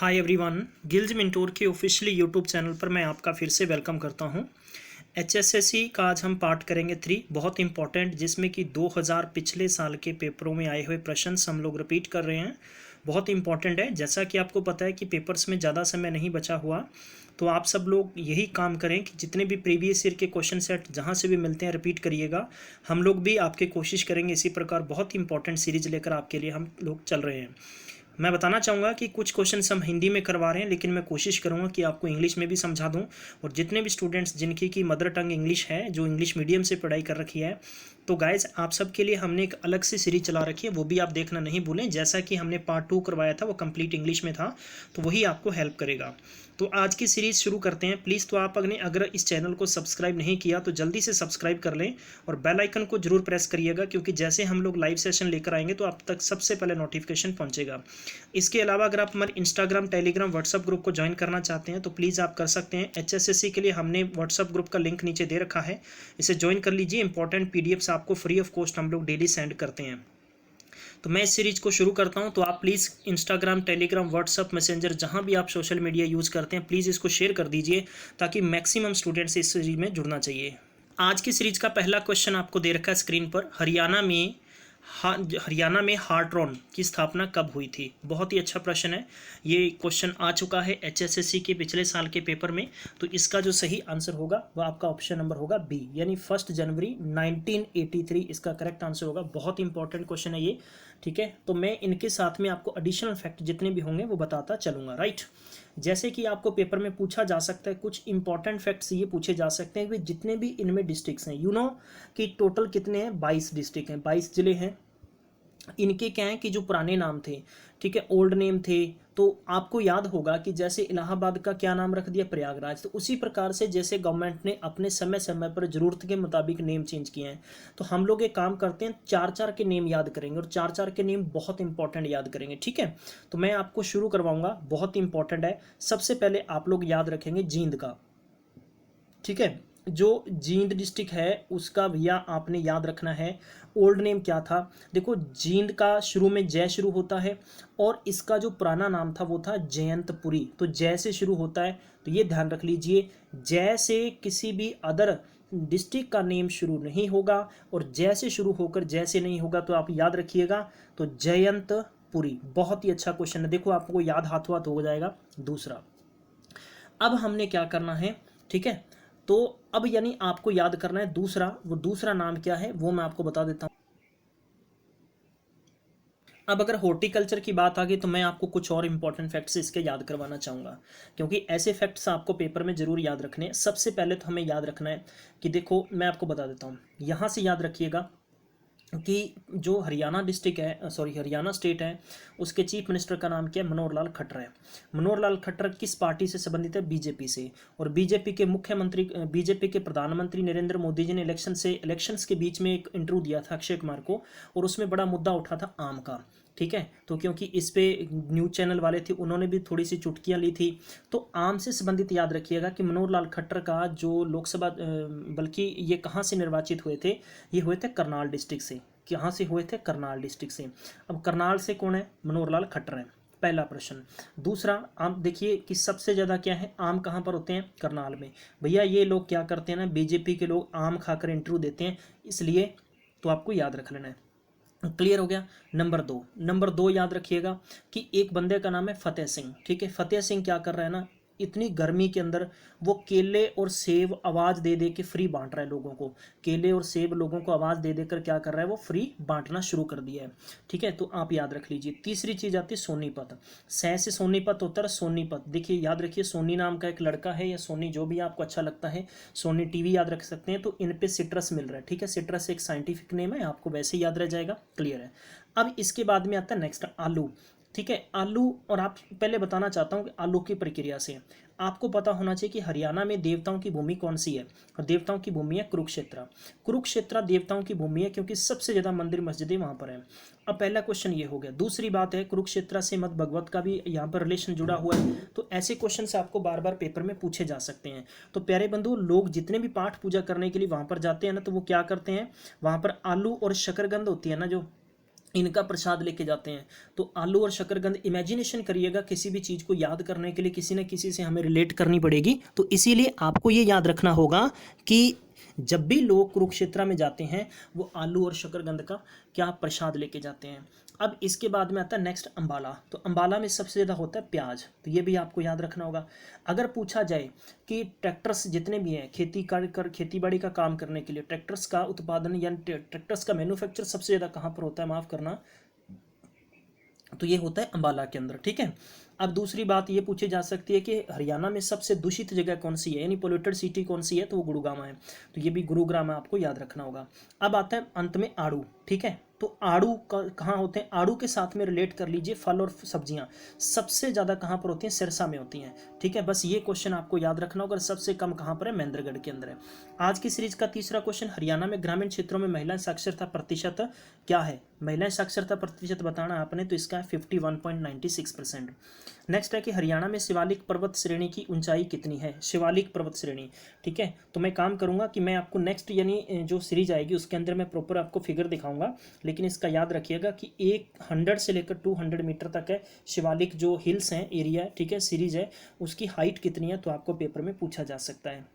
Hi everyone, गिल्ज मिंटोर के officially YouTube channel पर मैं आपका फिर से वेलकम करता हूं। एचएसएससी का आज हम पार्ट करेंगे 3, बहुत इंपॉर्टेंट, जिसमें कि 2000 पिछले साल के पेपरों में आए हुए प्रश्न हम लोग रिपीट कर रहे हैं। बहुत इंपॉर्टेंट है। जैसा कि आपको पता है कि पेपर्स में ज़्यादा समय नहीं बचा हुआ, तो आप सब लोग यही काम करें कि जितने भी प्रीवियस ईयर के क्वेश्चन सेट जहाँ से भी मिलते हैं रिपीट करिएगा। हम लोग भी आपके कोशिश करेंगे इसी प्रकार बहुत इंपॉर्टेंट सीरीज लेकर आपके लिए हम लोग चल रहे हैं। मैं बताना चाहूँगा कि कुछ क्वेश्चन हम हिंदी में करवा रहे हैं, लेकिन मैं कोशिश करूँगा कि आपको इंग्लिश में भी समझा दूँ। और जितने भी स्टूडेंट्स जिनकी की मदर टंग इंग्लिश है, जो इंग्लिश मीडियम से पढ़ाई कर रखी है, तो गाइज आप सब के लिए हमने एक अलग से सीरीज चला रखी है, वो भी आप देखना नहीं भूलें। जैसा कि हमने पार्ट 2 करवाया था, वो कंप्लीट इंग्लिश में था, तो वही आपको हेल्प करेगा। तो आज की सीरीज़ शुरू करते हैं। प्लीज़ तो आप अगर इस चैनल को सब्सक्राइब नहीं किया तो जल्दी से सब्सक्राइब कर लें और बेल आइकन को जरूर प्रेस करिएगा, क्योंकि जैसे हम लोग लाइव सेशन लेकर आएंगे तो आप तक सबसे पहले नोटिफिकेशन पहुंचेगा। इसके अलावा अगर आप हमारे इंस्टाग्राम, टेलीग्राम, व्हाट्सअप ग्रुप को ज्वाइन करना चाहते हैं तो प्लीज़ आप कर सकते हैं। एचएसएससी के लिए हमने व्हाट्सअप ग्रुप का लिंक नीचे दे रखा है, इसे ज्वाइन कर लीजिए। इंपॉर्टेंट पीडीएफ्स आपको फ्री ऑफ कॉस्ट हम लोग डेली सेंड करते हैं। तो मैं इस सीरीज को शुरू करता हूं। तो आप please Instagram, Telegram, WhatsApp, Messenger, जहां भी आप सोशल मीडिया यूज़ करते हैं, प्लीज़ इसको शेयर कर दीजिए ताकि मैक्सिमम स्टूडेंट्स इस सीरीज में जुड़ना चाहिए। आज की सीरीज का पहला क्वेश्चन आपको दे रखा है स्क्रीन पर। हरियाणा में हार्ट्रॉन की स्थापना कब हुई थी? बहुत ही अच्छा प्रश्न है। ये क्वेश्चन आ चुका है एचएसएससी के पिछले साल के पेपर में। तो इसका जो सही आंसर होगा वह आपका ऑप्शन नंबर होगा बी, यानी 1 जनवरी 1983 इसका करेक्ट आंसर होगा। बहुत इंपॉर्टेंट क्वेश्चन है ये, ठीक है। तो मैं इनके साथ में आपको एडिशनल फैक्ट जितने भी होंगे वो बताता चलूँगा, राइट। जैसे कि आपको पेपर में पूछा जा सकता है, कुछ इंपॉर्टेंट फैक्ट्स ये पूछे जा सकते हैं कि जितने भी इनमें डिस्ट्रिक्ट्स हैं, कि टोटल कितने हैं? 22 डिस्ट्रिक्ट हैं, 22 जिले हैं। इनके क्या है कि जो पुराने नाम थे, ठीक है, ओल्ड नेम थे, तो आपको याद होगा कि जैसे इलाहाबाद का क्या नाम रख दिया? प्रयागराज। तो उसी प्रकार से जैसे गवर्नमेंट ने अपने समय समय पर ज़रूरत के मुताबिक नेम चेंज किए हैं, तो हम लोग एक काम करते हैं, 4-4 के नेम याद करेंगे और 4-4 के नेम बहुत इंपॉर्टेंट याद करेंगे, ठीक है। तो मैं आपको शुरू करवाऊंगा, बहुत इंपॉर्टेंट है। सबसे पहले आप लोग याद रखेंगे जींद का, ठीक है। जो जींद डिस्ट्रिक्ट है उसका भैया आपने याद रखना है ओल्ड नेम क्या था। देखो, जींद का शुरू में जय शुरू होता है और इसका जो पुराना नाम था वो था जयंतपुरी। तो जय से शुरू होता है, तो ये ध्यान रख लीजिए, जय से किसी भी अदर डिस्ट्रिक्ट का नेम शुरू नहीं होगा और जय से शुरू होकर जय से नहीं होगा, तो आप याद रखिएगा। तो जयंतपुरी, बहुत ही अच्छा क्वेश्चन है। देखो आपको याद हाथों हाथ हो जाएगा। दूसरा, अब हमने क्या करना है, ठीक है। तो अब यानी आपको याद करना है दूसरा, वो दूसरा नाम क्या है वो मैं आपको बता देता हूं। अब अगर हॉर्टिकल्चर की बात आ गई तो मैं आपको कुछ और इंपॉर्टेंट फैक्ट्स इसके याद करवाना चाहूँगा, क्योंकि ऐसे फैक्ट्स आपको पेपर में जरूर याद रखने हैं। सबसे पहले तो हमें याद रखना है कि देखो, मैं आपको बता देता हूँ, यहाँ से याद रखिएगा कि जो हरियाणा डिस्ट्रिक्ट है, सॉरी हरियाणा स्टेट है, उसके चीफ मिनिस्टर का नाम क्या है? मनोहर लाल खट्टर है। मनोहर लाल खट्टर किस पार्टी से संबंधित है? बीजेपी से। और बीजेपी के मुख्यमंत्री, बीजेपी के प्रधानमंत्री नरेंद्र मोदी जी ने इलेक्शंस के बीच में एक इंटरव्यू दिया था अक्षय कुमार को, और उसमें बड़ा मुद्दा उठा था आम का, ठीक है। तो क्योंकि इस पे न्यूज़ चैनल वाले थे, उन्होंने भी थोड़ी सी चुटकियां ली थी। तो आम से संबंधित याद रखिएगा कि मनोहर लाल खट्टर का जो लोकसभा, बल्कि ये कहाँ से निर्वाचित हुए थे? ये हुए थे करनाल डिस्ट्रिक्ट से। कहाँ से हुए थे? करनाल डिस्ट्रिक्ट से। अब करनाल से कौन है? मनोहर लाल खट्टर है। पहला प्रश्न। दूसरा, आप देखिए कि सबसे ज़्यादा क्या है, आम कहाँ पर होते हैं? करनाल में। भैया ये लोग क्या करते हैं ना, बीजेपी के लोग आम खाकर इंटरव्यू देते हैं, इसलिए तो आपको याद रख लेना है। क्लियर हो गया। नंबर 2 याद रखिएगा कि एक बंदे का नाम है फतेह सिंह, ठीक है। फतेह सिंह क्या कर रहा है ना, इतनी गर्मी के अंदर वो केले और सेब आवाज़ दे दे के फ्री बांट रहा है लोगों को। केले और सेब लोगों को आवाज़ दे देकर क्या कर रहा है, वो फ्री बांटना शुरू कर दिया है, ठीक है। तो आप याद रख लीजिए। तीसरी चीज़ आती है सोनीपत। सह से सोनीपत होता है, सोनीपत। देखिए याद रखिए, सोनी नाम का एक लड़का है, या सोनी, जो भी आपको अच्छा लगता है। सोनी टीवी याद रख सकते हैं। तो इन पे सिट्रस मिल रहा है, ठीक है। सिट्रस एक साइंटिफिक नेम है, आपको वैसे ही याद रह जाएगा। क्लियर है। अब इसके बाद में आता है नेक्स्ट, आलू, ठीक है। आलू, और आप पहले बताना चाहता हूँ कि आलू की प्रक्रिया से आपको पता होना चाहिए कि हरियाणा में देवताओं की भूमि कौन सी है, और देवताओं की भूमि है कुरुक्षेत्र। कुरुक्षेत्र देवताओं की भूमि है, क्योंकि सबसे ज़्यादा मंदिर मस्जिदें वहाँ पर हैं। अब पहला क्वेश्चन ये हो गया। दूसरी बात है, कुरुक्षेत्र से मद भगवत का भी यहाँ पर रिलेशन जुड़ा हुआ है। तो ऐसे क्वेश्चन से आपको बार बार पेपर में पूछे जा सकते हैं। तो प्यारे बंधु, लोग जितने भी पाठ पूजा करने के लिए वहाँ पर जाते हैं ना, तो वो क्या करते हैं, वहाँ पर आलू और शकरकंद होती है ना, जो इनका प्रसाद लेके जाते हैं। तो आलू और शकरकंद, इमेजिनेशन करिएगा, किसी भी चीज़ को याद करने के लिए किसी न किसी से हमें रिलेट करनी पड़ेगी। तो इसीलिए आपको ये याद रखना होगा कि जब भी लोग कुरुक्षेत्र में जाते हैं वो आलू और शकरकंद का क्या प्रसाद लेके जाते हैं। अब इसके बाद में आता है नेक्स्ट अम्बाला। तो अम्बाला में सबसे ज़्यादा होता है प्याज, तो ये भी आपको याद रखना होगा। अगर पूछा जाए कि ट्रैक्टर्स जितने भी हैं खेती बाड़ी का काम करने के लिए ट्रैक्टर्स का उत्पादन या ट्रैक्टर्स का मैन्युफैक्चर सबसे ज़्यादा कहाँ पर होता है, माफ़ करना, तो ये होता है अम्बाला के अंदर। ठीक है। अब दूसरी बात ये पूछी जा सकती है कि हरियाणा में सबसे दूषित जगह कौन सी है, यानी पोल्यूटेड सिटी कौन सी है, तो वो गुरुग्राम है। तो ये भी गुरुग्राम है, आपको याद रखना होगा। अब आता है अंत में आड़ू। ठीक है। तो आड़ू कहाँ होते हैं, आड़ू के साथ में रिलेट कर लीजिए फल और सब्जियां सबसे ज़्यादा कहाँ पर होती हैं, सिरसा में होती हैं। ठीक है, बस ये क्वेश्चन आपको याद रखना होगा। सबसे कम कहाँ पर है, महेंद्रगढ़ के अंदर है। आज की सीरीज का तीसरा क्वेश्चन, हरियाणा में ग्रामीण क्षेत्रों में महिला साक्षरता प्रतिशत क्या है। महिला साक्षरता प्रतिशत बताना आपने, तो इसका है 51.96%। नेक्स्ट है कि हरियाणा में शिवालिक पर्वत श्रेणी की ऊंचाई कितनी है, शिवालिक पर्वत श्रेणी। ठीक है, तो मैं काम करूंगा कि मैं आपको नेक्स्ट यानी जो सीरीज आएगी उसके अंदर मैं प्रॉपर आपको फिगर दिखाऊंगा, लेकिन इसका याद रखिएगा कि 100 से लेकर 200 मीटर तक है शिवालिक जो हिल्स हैं, एरिया है। ठीक है, सीरीज है, उसकी हाइट कितनी है, तो आपको पेपर में पूछा जा सकता है।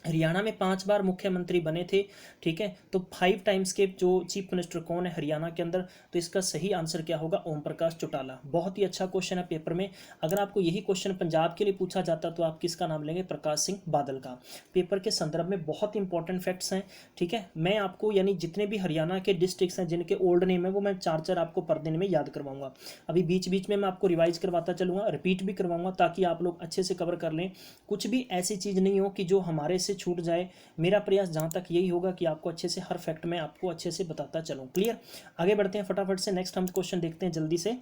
हरियाणा में 5 बार मुख्यमंत्री बने थे। ठीक है, तो 5 टाइम्स के जो चीफ मिनिस्टर कौन है हरियाणा के अंदर, तो इसका सही आंसर क्या होगा, ओम प्रकाश चौटाला। बहुत ही अच्छा क्वेश्चन है पेपर में। अगर आपको यही क्वेश्चन पंजाब के लिए पूछा जाता तो आप किसका नाम लेंगे, प्रकाश सिंह बादल का। पेपर के संदर्भ में बहुत इंपॉर्टेंट फैक्ट्स हैं। ठीक है, मैं आपको यानी जितने भी हरियाणा के डिस्ट्रिक्ट्स हैं जिनके ओल्ड नेम है वो मैं 4 आपको पर दिन में याद करवाऊंगा। अभी बीच बीच में मैं आपको रिवाइज करवाता चलूँगा, रिपीट भी करवाऊंगा, ताकि आप लोग अच्छे से कवर कर लें। कुछ भी ऐसी चीज़ नहीं हो कि जो हमारे से छूट जाए। मेरा प्रयास जहां तक यही होगा कि आपको अच्छे से हर फैक्ट में आपको अच्छे से बताता चलूं। क्लियर। आगे बढ़ते हैं फटाफट से, नेक्स्ट हम क्वेश्चन देखते हैं जल्दी से।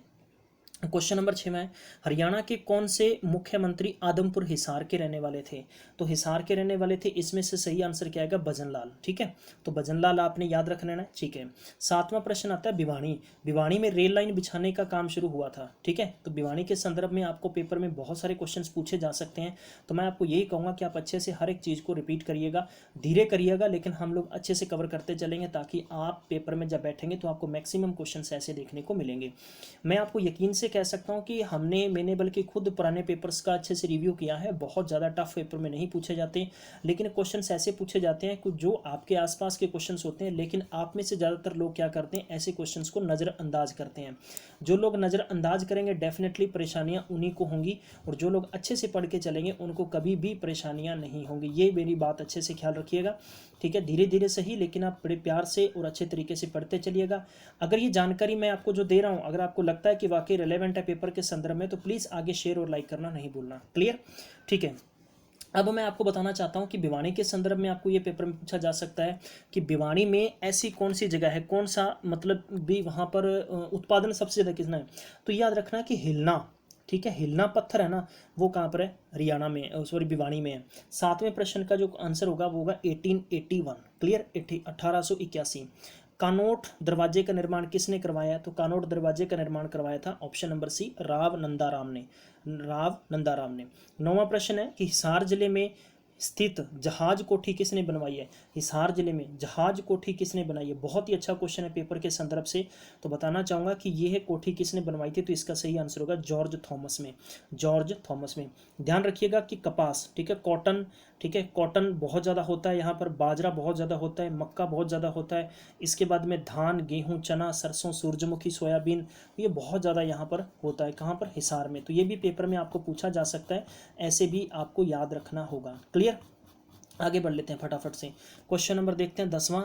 क्वेश्चन नंबर 6 में, हरियाणा के कौन से मुख्यमंत्री आदमपुर हिसार के रहने वाले थे। तो हिसार के रहने वाले थे, इसमें से सही आंसर क्या आएगा, भजनलाल। ठीक है, तो भजनलाल आपने याद रख लेना है। ठीक है, 7वां प्रश्न आता है भिवानी। भिवानी में रेल लाइन बिछाने का काम शुरू हुआ था। ठीक है, तो भिवानी के संदर्भ में आपको पेपर में बहुत सारे क्वेश्चन पूछे जा सकते हैं। तो मैं आपको यही कहूँगा कि आप अच्छे से हर एक चीज़ को रिपीट करिएगा, धीरे करिएगा, लेकिन हम लोग अच्छे से कवर करते चलेंगे, ताकि आप पेपर में जब बैठेंगे तो आपको मैक्सिमम क्वेश्चन ऐसे देखने को मिलेंगे। मैं आपको यकीन से कह सकता हूँ कि मैंने बल्कि खुद पुराने पेपर्स का अच्छे से रिव्यू किया है। बहुत ज़्यादा टफ पेपर में नहीं पूछे जाते, लेकिन क्वेश्चंस ऐसे पूछे जाते हैं कुछ जो आपके आसपास के क्वेश्चंस होते हैं, लेकिन आप में से ज़्यादातर लोग क्या करते हैं, ऐसे क्वेश्चंस को नज़रअंदाज करते हैं। जो लोग नज़रअंदाज करेंगे डेफिनेटली परेशानियाँ उन्हीं को होंगी, और जो लोग अच्छे से पढ़ के चलेंगे उनको कभी भी परेशानियाँ नहीं होंगी। ये मेरी बात अच्छे से ख्याल रखिएगा। ठीक है, धीरे धीरे सही, लेकिन आप बड़े प्यार से और अच्छे तरीके से पढ़ते चलिएगा। अगर ये जानकारी मैं आपको जो दे रहा हूँ, अगर आपको लगता है कि वाकई रिलेवेंट है पेपर के संदर्भ में, तो प्लीज़ आगे शेयर और लाइक करना नहीं भूलना। क्लियर। ठीक है, अब मैं आपको बताना चाहता हूँ कि भिवानी के संदर्भ में आपको ये पेपर में पूछा जा सकता है कि भिवानी में ऐसी कौन सी जगह है, कौन सा मतलब भी वहाँ पर उत्पादन सबसे ज़्यादा किसना है। तो याद रखना कि हिलना। ठीक है, हिलना पत्थर है ना, वो कहाँ पर है, हरियाणा में, सॉरी भिवानी में है। 7वें प्रश्न का जो आंसर होगा वो होगा 1881। क्लियर, 1881। कानोट दरवाजे का निर्माण किसने करवाया, तो कानोट दरवाजे का निर्माण करवाया था option number C, Rao Nandaram ने। राव नंदाराम ने। 9वां प्रश्न है कि हिसार जिले में स्थित जहाज कोठी किसने बनवाई है। हिसार जिले में जहाज कोठी किसने बनाई है, बहुत ही अच्छा क्वेश्चन है पेपर के संदर्भ से। तो बताना चाहूँगा कि यह कोठी किसने बनवाई थी, तो इसका सही आंसर होगा जॉर्ज थॉमस में। जॉर्ज थॉमस में। ध्यान रखिएगा कि कपास, ठीक है, कॉटन, ठीक है, कॉटन बहुत ज़्यादा होता है यहाँ पर, बाजरा बहुत ज़्यादा होता है, मक्का बहुत ज़्यादा होता है, इसके बाद में धान, गेहूँ, चना, सरसों, सूरजमुखी, सोयाबीन, ये बहुत ज़्यादा यहाँ पर होता है। कहाँ पर, हिसार में। तो ये भी पेपर में आपको पूछा जा सकता है, ऐसे भी आपको याद रखना होगा। क्लियर। आगे बढ़ लेते हैं फटाफट से, क्वेश्चन नंबर देखते हैं 10वां।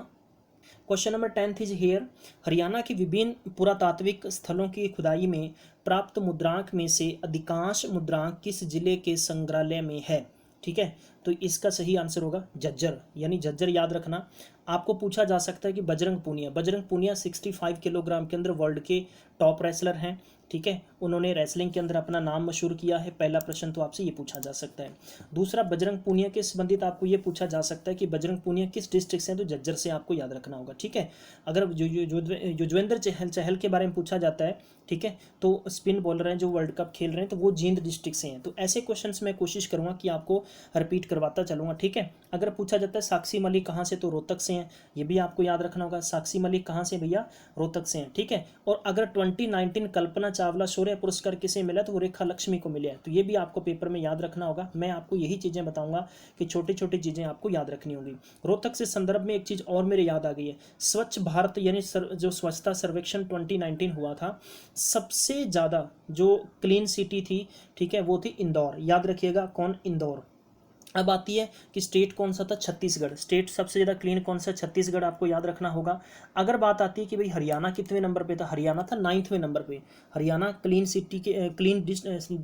Question number 10 is here, Haryana के विभिन्न पुरातात्विक स्थलों की खुदाई में प्राप्त मुद्रांक में से अधिकांश मुद्रांक किस जिले के संग्रहालय में है। ठीक है, तो इसका सही आंसर होगा झज्जर, यानी झज्जर याद रखना। आपको पूछा जा सकता है कि बजरंग पूनिया 65 किलोग्राम के अंदर वर्ल्ड के टॉप रेसलर हैं। ठीक है, उन्होंने रेसलिंग के अंदर अपना नाम मशहूर किया है। पहला प्रश्न तो आपसे ये पूछा जा सकता है। दूसरा, बजरंग पूनिया के संबंधित आपको ये पूछा जा सकता है कि बजरंग पूनिया किस डिस्ट्रिक्ट से हैं, तो झज्जर से आपको याद रखना होगा। ठीक है, अगर युजवेंद्र चहल के बारे में पूछा जाता है, ठीक है, तो स्पिन बॉलर हैं जो वर्ल्ड कप खेल रहे हैं, तो वो जींद डिस्ट्रिक्ट से हैं। तो ऐसे क्वेश्चंस मैं कोशिश करूंगा कि आपको रिपीट करवाता चलूँगा, ठीक है। अगर पूछा जाता है साक्षी मलिक कहाँ से, तो रोहतक से हैं, ये भी आपको याद रखना होगा। साक्षी मलिक कहाँ से भैया, रोहतक से हैं, ठीक है। और अगर 2019 कल्पना चावला शौर्य पुरस्कार किसे मिला, तो वो रेखा लक्ष्मी को मिला है, तो ये भी आपको पेपर में याद रखना होगा। मैं आपको यही चीज़ें बताऊंगा कि छोटी छोटी चीज़ें आपको याद रखनी होगी। रोहतक से संदर्भ में एक चीज़ और मेरे याद आ गई है, स्वच्छ भारत यानी जो स्वच्छता सर्वेक्षण 2019 हुआ था, सबसे ज़्यादा जो क्लीन सिटी थी, ठीक है, वो थी इंदौर। याद रखिएगा, कौन, इंदौर। अब आती है कि स्टेट कौन सा था, छत्तीसगढ़। स्टेट सबसे ज़्यादा क्लीन कौन सा, छत्तीसगढ़, आपको याद रखना होगा। अगर बात आती है कि भाई हरियाणा कितवें नंबर पे था, हरियाणा था 9वें नंबर पे। हरियाणा क्लीन सिटी के क्लीन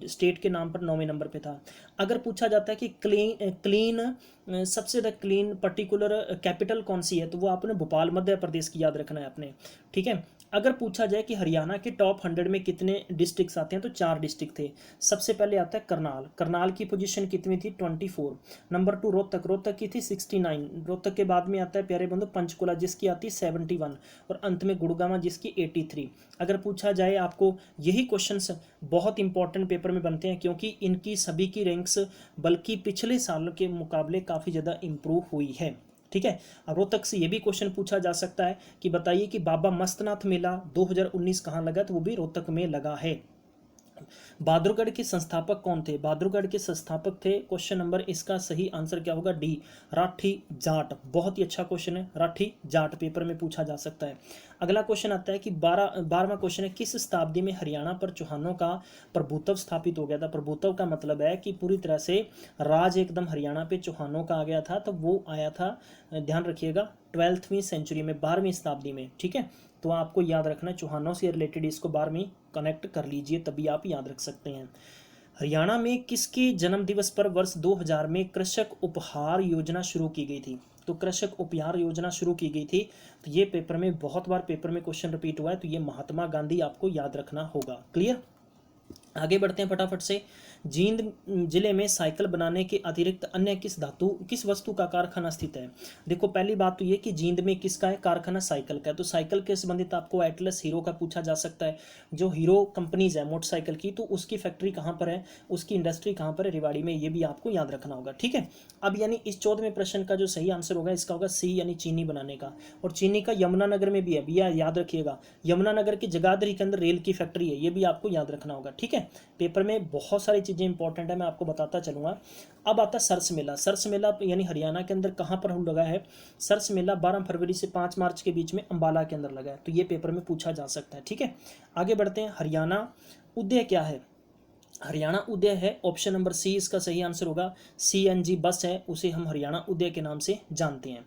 स्टेट के नाम पर 9वें नंबर पे था। अगर पूछा जाता है कि क्लीन सबसे ज़्यादा क्लीन पर्टिकुलर कैपिटल कौन सी है, तो वो आपने भोपाल मध्य प्रदेश की याद रखना है आपने, ठीक है। अगर पूछा जाए कि हरियाणा के टॉप 100 में कितने डिस्ट्रिक्ट्स आते हैं, तो 4 डिस्ट्रिक्ट थे। सबसे पहले आता है करनाल, करनाल की पोजीशन कितनी थी, 24। नंबर 2 रोहतक, रोहतक की थी 69। रोहतक के बाद में आता है प्यारे बंधु पंचकुला, जिसकी आती है 71, और अंत में गुड़गांव जिसकी 83। अगर पूछा जाए आपको, यही क्वेश्चंस बहुत इंपॉर्टेंट पेपर में बनते हैं, क्योंकि इनकी सभी की रैंक्स बल्कि पिछले साल के मुकाबले काफ़ी ज़्यादा इम्प्रूव हुई है, ठीक है। अब रोहतक से ये भी क्वेश्चन पूछा जा सकता है कि बताइए कि बाबा मस्तनाथ मेला 2019 कहाँ लगा, तो वो भी रोहतक में लगा है। बहादुरगढ़ के संस्थापक कौन थे, बहादुरगढ़ के संस्थापक थे, क्वेश्चन नंबर इसका सही आंसर क्या होगा, डी, राठी जाट। बहुत ही अच्छा क्वेश्चन है, राठी जाट पेपर में पूछा जा सकता है। अगला क्वेश्चन आता है कि 12वां क्वेश्चन है, किस शताब्दी में हरियाणा पर चौहानों का प्रभुत्व स्थापित हो गया था। प्रभुत्व का मतलब है कि पूरी तरह से राज एकदम हरियाणा पे चौहानों का आ गया था, तो वो आया था, ध्यान रखिएगा, 12वीं सेंचुरी में, 12वीं शताब्दी में, ठीक है। तो आपको याद रखना है, चौहानों से रिलेटेड इसको 12वीं कनेक्ट कर लीजिए, तभी आप याद रख सकते हैं। हरियाणा में किसके जन्म दिवस पर वर्ष 2000 में कृषक उपहार योजना शुरू की गई थी, तो कृषक उपहार योजना शुरू की गई थी। तो ये पेपर में बहुत बार पेपर में क्वेश्चन रिपीट हुआ है, तो ये महात्मा गांधी आपको याद रखना होगा। क्लियर, आगे बढ़ते हैं फटाफट से। जींद जिले में साइकिल बनाने के अतिरिक्त अन्य किस वस्तु का कारखाना स्थित है। देखो पहली बात तो ये कि जींद में किसका है कारखाना, साइकिल का है। तो साइकिल के संबंधित आपको एटलस हीरो का पूछा जा सकता है, जो हीरो कंपनीज है मोटरसाइकिल की, तो उसकी फैक्ट्री कहाँ पर है, उसकी इंडस्ट्री कहाँ पर है, रेवाड़ी में। ये भी आपको याद रखना होगा, ठीक है। अब यानी इस 14वें प्रश्न का जो सही आंसर होगा इसका होगा सी, यानी चीनी बनाने का। और चीनी का यमुनानगर में भी है भैया, याद रखिएगा, यमुनानगर की जगाधरी के अंदर रेल की फैक्ट्री है, ये भी आपको याद रखना होगा, ठीक है। पेपर में बहुत सारी चीज़ें इंपॉर्टेंट है, मैं आपको बताता चलूँगा। अब आता सरस मेला। सरस मेला यानी हरियाणा के अंदर कहाँ पर लगा है, सरस मेला 12 फरवरी से 5 मार्च के बीच में अंबाला के अंदर लगा है, तो ये पेपर में पूछा जा सकता है, ठीक है। आगे बढ़ते हैं, हरियाणा उदय क्या है। हरियाणा उदय है ऑप्शन नंबर सी, इसका सही आंसर होगा। CNG बस है, उसे हम हरियाणा उदय के नाम से जानते हैं।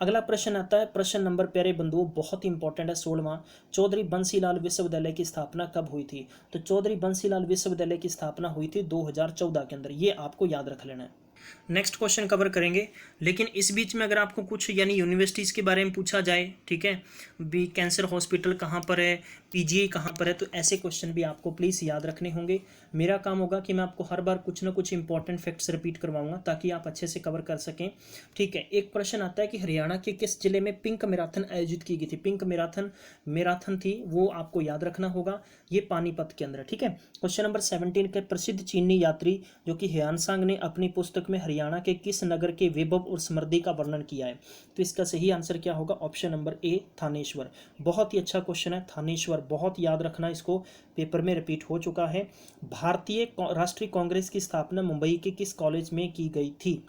अगला प्रश्न आता है, प्रश्न नंबर प्यारे बंधुओं बहुत इंपॉर्टेंट है, 16वां। चौधरी बंसीलाल विश्वविद्यालय की स्थापना कब हुई थी, तो चौधरी बंसीलाल विश्वविद्यालय की स्थापना हुई थी 2014 के अंदर, ये आपको याद रख लेना है। नेक्स्ट क्वेश्चन कवर करेंगे, लेकिन इस बीच में अगर आपको कुछ यानी यूनिवर्सिटीज़ के बारे में पूछा जाए, ठीक है, भी कैंसर हॉस्पिटल कहाँ पर है, PGI कहाँ पर है, तो ऐसे क्वेश्चन भी आपको प्लीज़ याद रखने होंगे। मेरा काम होगा कि मैं आपको हर बार कुछ ना कुछ इंपॉर्टेंट फैक्ट्स रिपीट करवाऊंगा, ताकि आप अच्छे से कवर कर सकें, ठीक है। एक प्रश्न आता है कि हरियाणा के किस जिले में पिंक मैराथन आयोजित की गई थी। पिंक मैराथन थी, वो आपको याद रखना होगा, ये पानीपत के अंदर, ठीक है। क्वेश्चन नंबर 17 के, प्रसिद्ध चीनी यात्री जो कि ह्यानसांग ने अपनी पुस्तक में हरियाणा के किस नगर के वैभव और समृद्धि का वर्णन किया है, तो इसका सही आंसर क्या होगा, ऑप्शन नंबर ए, थानेश्वर। बहुत ही अच्छा क्वेश्चन है, थानेश्वर, बहुत याद रखना, इसको पेपर में रिपीट हो चुका है। भारतीय राष्ट्रीय कांग्रेस की स्थापना मुंबई के किस कॉलेज में की गई थी,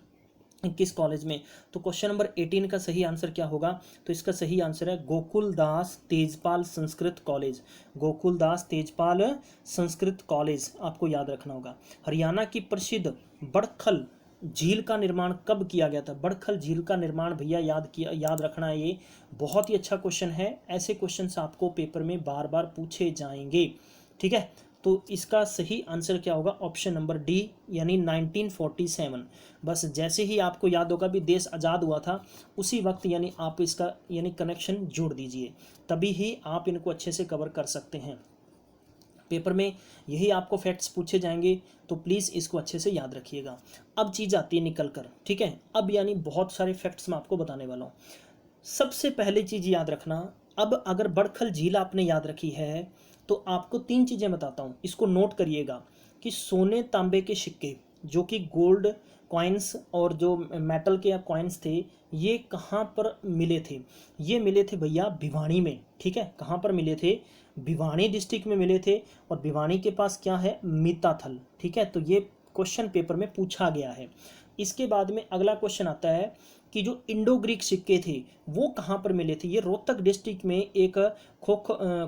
किस कॉलेज में, तो क्वेश्चन नंबर 18 का सही आंसर क्या होगा, तो इसका सही आंसर है गोकुलदास तेजपाल संस्कृत कॉलेज। गोकुलदास तेजपाल संस्कृत कॉलेज आपको याद रखना होगा। हरियाणा की प्रसिद्ध बड़खल झील का निर्माण कब किया गया था। बड़खल झील का निर्माण भैया याद रखना है, ये बहुत ही अच्छा क्वेश्चन है। ऐसे क्वेश्चन आपको पेपर में बार बार पूछे जाएंगे, ठीक है। तो इसका सही आंसर क्या होगा, ऑप्शन नंबर डी, यानी 1947। बस जैसे ही आपको याद होगा भी देश आज़ाद हुआ था, उसी वक्त यानी आप इसका यानी कनेक्शन जोड़ दीजिए, तभी ही आप इनको अच्छे से कवर कर सकते हैं। पेपर में यही आपको फैक्ट्स पूछे जाएंगे, तो प्लीज़ इसको अच्छे से याद रखिएगा। अब चीज़ आती है निकल कर, ठीक है। अब यानी बहुत सारे फैक्ट्स मैं आपको बताने वाला हूँ। सबसे पहली चीज़ याद रखना, अब अगर बड़खल झील आपने याद रखी है, तो आपको 3 चीज़ें बताता हूँ, इसको नोट करिएगा कि सोने तांबे के सिक्के, जो कि गोल्ड कॉइन्स और जो मेटल के कॉइन्स थे, ये कहाँ पर मिले थे? ये मिले थे भैया भिवानी में। ठीक है, कहाँ पर मिले थे? भिवानी डिस्ट्रिक्ट में मिले थे। और भिवानी के पास क्या है? मीताथल। ठीक है, तो ये क्वेश्चन पेपर में पूछा गया है। इसके बाद में अगला क्वेश्चन आता है कि जो इंडो ग्रीक सिक्के थे वो कहाँ पर मिले थे? ये रोहतक डिस्ट्रिक्ट में एक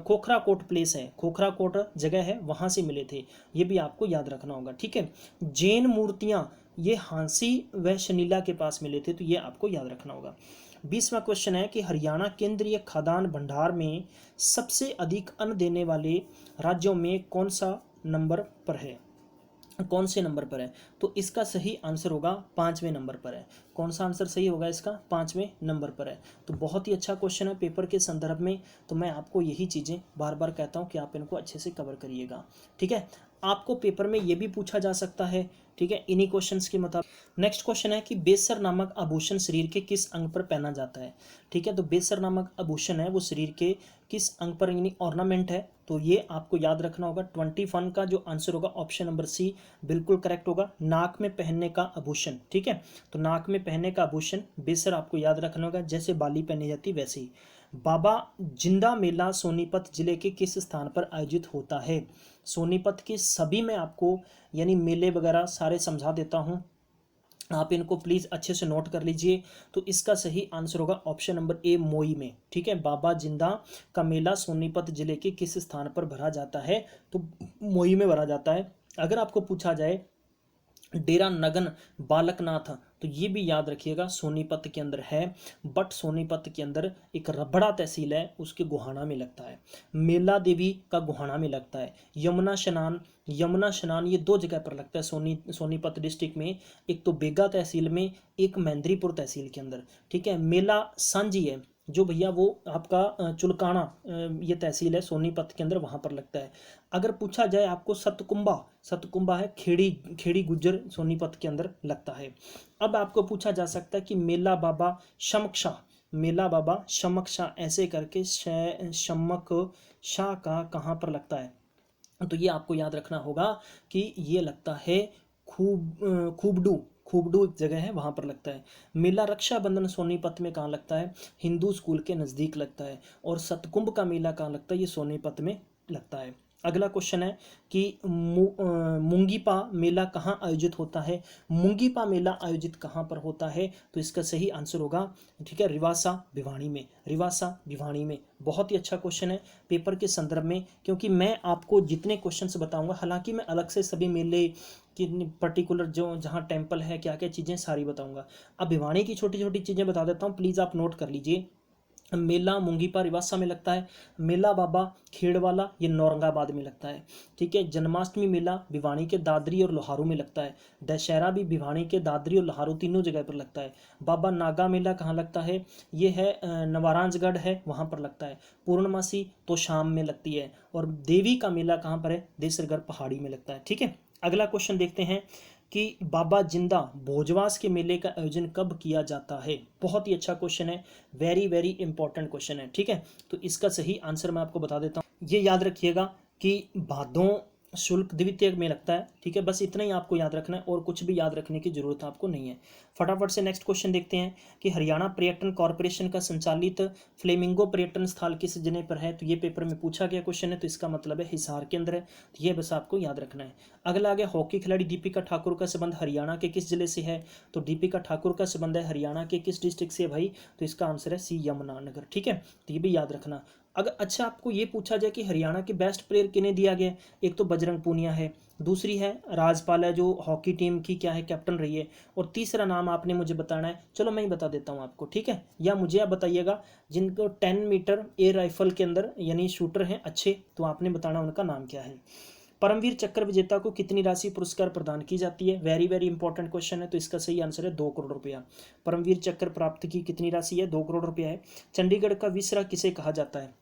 खोखरा कोट प्लेस है, खोखरा कोट जगह है, वहाँ से मिले थे। ये भी आपको याद रखना होगा। ठीक है, जैन मूर्तियाँ ये हांसी व शनीला के पास मिले थे, तो ये आपको याद रखना होगा। 20वां क्वेश्चन है कि हरियाणा केंद्रीय खाद्यान्न भंडार में सबसे अधिक अन्न देने वाले राज्यों में कौन सा नंबर पर है? कौन से नंबर पर है? तो इसका सही आंसर होगा 5वें नंबर पर है। कौन सा आंसर सही होगा इसका? 5वें नंबर पर है। तो बहुत ही अच्छा क्वेश्चन है पेपर के संदर्भ में। तो मैं आपको यही चीज़ें बार बार कहता हूँ कि आप इनको अच्छे से कवर करिएगा। ठीक है, आपको पेपर में ये भी पूछा जा सकता है। ठीक है, इन्हीं क्वेश्चंस के मुताबिक नेक्स्ट क्वेश्चन है कि बेसर नामक आभूषण शरीर के किस अंग पर पहना जाता है? ठीक है, तो बेसर नामक आभूषण है वो शरीर के किस अंग पर, यानी ऑर्नामेंट है, तो ये आपको याद रखना होगा। 21 का जो आंसर होगा ऑप्शन नंबर सी बिल्कुल करेक्ट होगा। नाक में पहनने का आभूषण। ठीक है, तो नाक में पहनने का आभूषण बेसर आपको याद रखना होगा, जैसे बाली पहनी जाती वैसे ही। बाबा जिंदा मेला सोनीपत जिले के किस स्थान पर आयोजित होता है? सोनीपत के सभी में आपको यानी मेले वगैरह सारे समझा देता हूँ, आप इनको प्लीज़ अच्छे से नोट कर लीजिए। तो इसका सही आंसर होगा ऑप्शन नंबर ए मोई में। ठीक है, बाबा जिंदा का मेला सोनीपत जिले के किस स्थान पर भरा जाता है? तो मोई में भरा जाता है। अगर आपको पूछा जाए डेरा नगन बालकनाथ, तो ये भी याद रखिएगा सोनीपत के अंदर है, बट सोनीपत के अंदर एक रबड़ा तहसील है, उसके गोहाना में लगता है। मेला देवी का गोहाना में लगता है। यमुना स्नान ये दो जगह पर लगता है सोनीपत डिस्ट्रिक्ट में, एक तो बेगा तहसील में, एक महेंद्रीपुर तहसील के अंदर। ठीक है, मेला सांझी है जो भैया वो आपका चुलकाना ये तहसील है सोनीपत के अंदर, वहाँ पर लगता है। अगर पूछा जाए आपको सतकुंबा है खेड़ी गुज्जर सोनीपत के अंदर लगता है। अब आपको पूछा जा सकता है कि मेला बाबा शमकशा ऐसे करके शमक शाह का कहाँ पर लगता है? तो ये आपको याद रखना होगा कि ये लगता है खूबडू एक जगह है, वहाँ पर लगता है। मेला रक्षाबंधन सोनीपत में कहाँ लगता है? हिंदू स्कूल के नज़दीक लगता है। और सतकुंभ का मेला कहाँ लगता है? ये सोनीपत में लगता है। अगला क्वेश्चन है कि मुंगीपा मेला कहाँ आयोजित होता है? मुंगीपा मेला आयोजित कहाँ पर होता है? तो इसका सही आंसर होगा, ठीक है, रिवासा भिवानी में। बहुत ही अच्छा क्वेश्चन है पेपर के संदर्भ में, क्योंकि मैं आपको जितने क्वेश्चंस बताऊंगा, हालांकि मैं अलग से सभी मेले कि पर्टिकुलर जो जहाँ टेम्पल है क्या क्या चीज़ें सारी बताऊंगा। अब भिवानी की छोटी छोटी चीज़ें बता देता हूँ, प्लीज़ आप नोट कर लीजिए। मेला मुंगीपा रिवासा में लगता है। मेला बाबा खेड़वाला ये औरंगाबाद में लगता है। ठीक है, जन्माष्टमी मेला भिवानी के दादरी और लोहारू में लगता है। दशहरा भी भिवानी के दादरी और लोहारू तीनों जगह पर लगता है। बाबा नागा मेला कहाँ लगता है? ये है नवारांजगढ़ है, वहाँ पर लगता है। पूर्णमासी तो शाम में लगती है। और देवी का मेला कहाँ पर है? देसरगढ़ पहाड़ी में लगता है। ठीक है, अगला क्वेश्चन देखते हैं कि बाबा जिंदा भोजवास के मेले का आयोजन कब किया जाता है? बहुत ही अच्छा क्वेश्चन है, वेरी वेरी इंपॉर्टेंट क्वेश्चन है। ठीक है, तो इसका सही आंसर मैं आपको बता देता हूँ। ये याद रखिएगा कि भादों शुल्क द्वितीय में लगता है। ठीक है, बस इतना ही आपको याद रखना है और कुछ भी याद रखने की जरूरत आपको नहीं है। फटाफट से नेक्स्ट क्वेश्चन देखते हैं कि हरियाणा पर्यटन कॉरपोरेशन का संचालित फ्लेमिंगो पर्यटन स्थल किस जिले पर है? तो ये पेपर में पूछा गया क्वेश्चन है, तो इसका मतलब है हिसार के अंदर है। तो ये बस आपको याद रखना है। अगला आ गया हॉकी खिलाड़ी दीपिका ठाकुर का संबंध हरियाणा के किस जिले से है? तो दीपिका ठाकुर का संबंध है हरियाणा के किस डिस्ट्रिक्ट से भाई? तो इसका आंसर है सी यमुनानगर। ठीक है, तो ये भी याद रखना। अगर अच्छा आपको ये पूछा जाए कि हरियाणा के बेस्ट प्लेयर किन्हें दिया गया, एक तो बजरंग पूनिया है, दूसरी है राजपाल है जो हॉकी टीम की क्या है कैप्टन रही है, और तीसरा नाम आपने मुझे बताना है। चलो मैं ही बता देता हूँ आपको, ठीक है, या मुझे आप बताइएगा जिनको 10 मीटर एयर राइफल के अंदर यानी शूटर हैं अच्छे, तो आपने बताना उनका नाम क्या है। परमवीर चक्र विजेता को कितनी राशि पुरस्कार प्रदान की जाती है? वेरी वेरी इंपॉर्टेंट क्वेश्चन है, तो इसका सही आंसर है 2 करोड़ रुपया। परमवीर चक्र प्राप्त की कितनी राशि है? 2 करोड़ रुपया है। चंडीगढ़ का विसरा किसे कहा जाता है?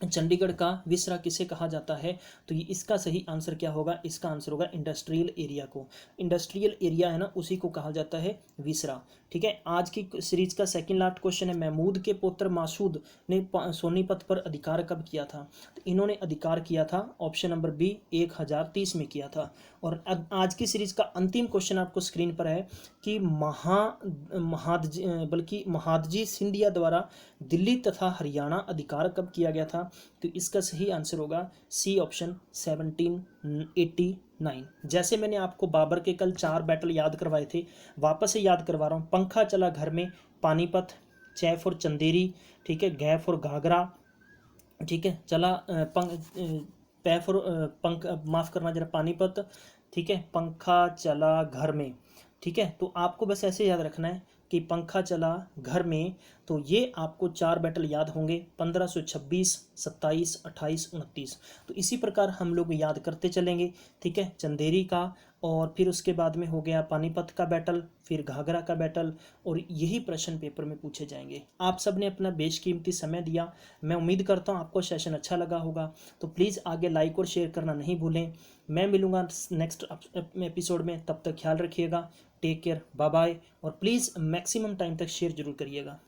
चंडीगढ़ का विसरा किसे कहा जाता है? तो ये इसका सही आंसर क्या होगा? इसका आंसर होगा इंडस्ट्रियल एरिया को। इंडस्ट्रियल एरिया है ना, उसी को कहा जाता है विसरा। ठीक है, आज की सीरीज का सेकंड लास्ट क्वेश्चन है, महमूद के पुत्र मासूद ने सोनीपत पर अधिकार कब किया था? तो इन्होंने अधिकार किया था ऑप्शन नंबर बी 1030 में किया था। और आज की सीरीज का अंतिम क्वेश्चन आपको स्क्रीन पर है कि महादजी सिंधिया द्वारा दिल्ली तथा हरियाणा अधिकार कब किया गया था? तो इसका सही आंसर होगा सी ऑप्शन 1789। जैसे मैंने आपको बाबर के कल 4 बैटल याद करवाए थे, वापस से याद करवा रहा हूँ। पंखा चला घर में पानीपत, च फॉर चंदेरी, ठीक है, घ फॉर घाघरा, ठीक है, चला पै फॉर पंख, माफ़ करना जरा, पानीपत, ठीक है, पंखा चला घर में। ठीक है, तो आपको बस ऐसे याद रखना है कि पंखा चला घर में, तो ये आपको 4 बैटल याद होंगे, 1526, 27, 28, 29। तो इसी प्रकार हम लोग याद करते चलेंगे। ठीक है, चंदेरी का, और फिर उसके बाद में हो गया पानीपत का बैटल, फिर घाघरा का बैटल, और यही प्रश्न पेपर में पूछे जाएंगे। आप सब ने अपना बेशकीमती समय दिया, मैं उम्मीद करता हूँ आपको सेशन अच्छा लगा होगा। तो प्लीज़ आगे लाइक और शेयर करना नहीं भूलें। मैं मिलूँगा नेक्स्ट एपिसोड में, तब तक ख्याल रखिएगा, टेक केयर, बाय बाय, और प्लीज़ मैक्सिमम टाइम तक शेयर जरूर करिएगा।